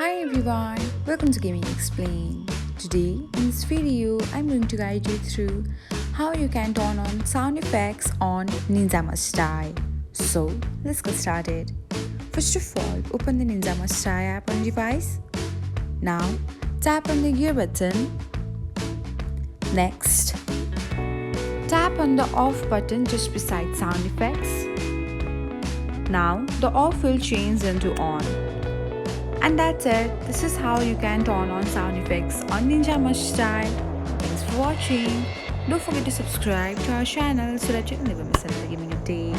Hi everyone, welcome to Gaming Explained. Today in this video, I'm going to guide you through how you can turn on sound effects on Ninja Must-Die. So let's get started. First of all, open the Ninja Must-Die app on your device. Now tap on the gear button. Next, tap on the off button just beside sound effects. Now the off will change into on. And that's it. This is how you can turn on sound effects on Ninja Must-Die. Thanks for watching. Don't forget to subscribe to our channel so that you never miss another gaming update.